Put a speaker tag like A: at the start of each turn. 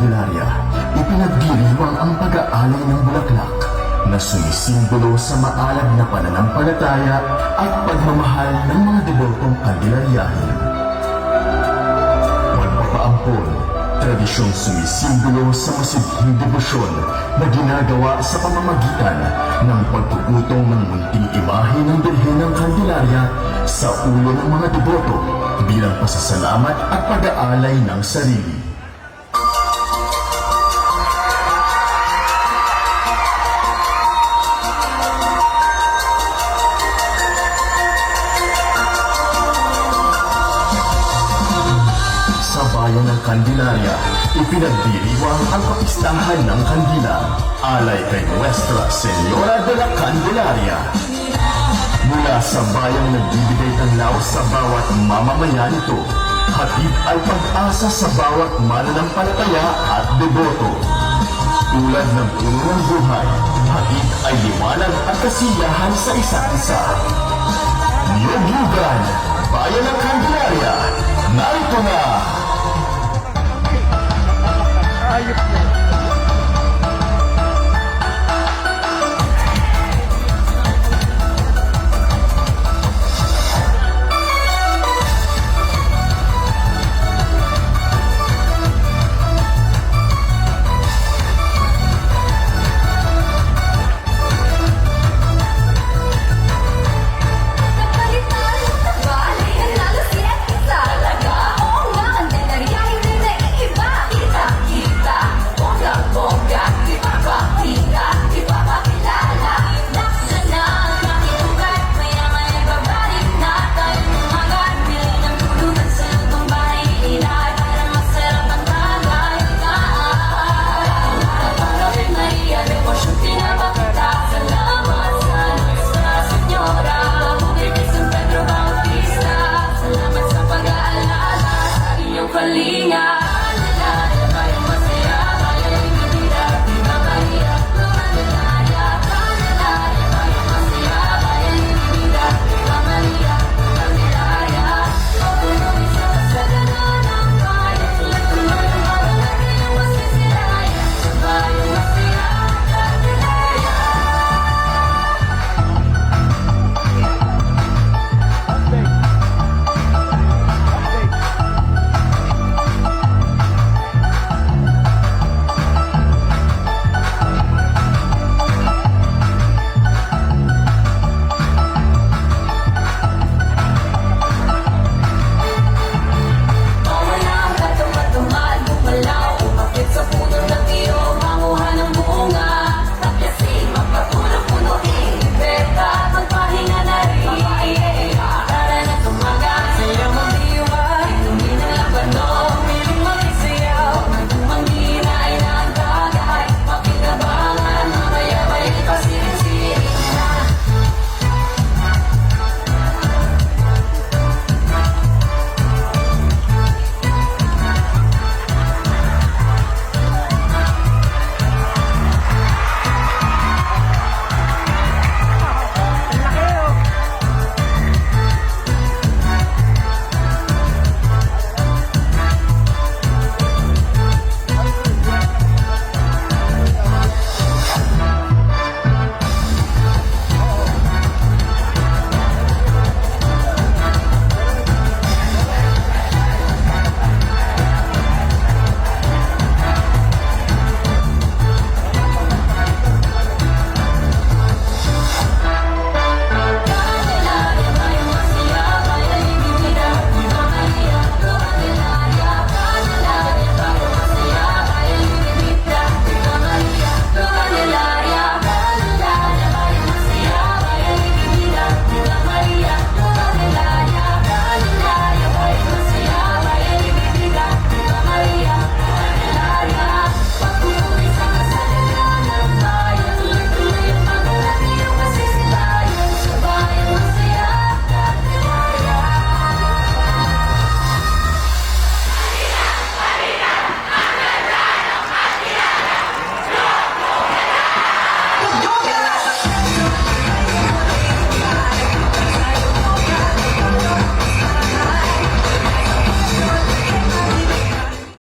A: Candelaria, ipinagdiriwang ang pag-aalay ng bulaklak na sumisimbolo sa maalab na pananampalataya at pagmamahal ng mga debotong Candelariahin. Pagpapaampon, tradisyong sumisimbolo sa masidhing debosyon na ginagawa sa pamamagitan ng pagpuputong ng munting imahe ng Birhen ng Candelaria sa ulo ng mga deboto bilang pasasalamat at pag-aalay ng sarili. Sa bayan ng Candelaria, ipinagdiriwang ang kapistahan ng kandila, alay kay Nuestra Señora de la Candelaria. Mula sa bayang nagbibigay tanglaw sa bawat mamamayan nito, hatid ay pag-asa sa bawat mananampalataya at deboto. Tulad ng puno ng buhay, hatid ay liwanag at kasiyahan sa isa't isa. Niyog-yugan, bayan ng Candelaria, narito na!
B: Ayop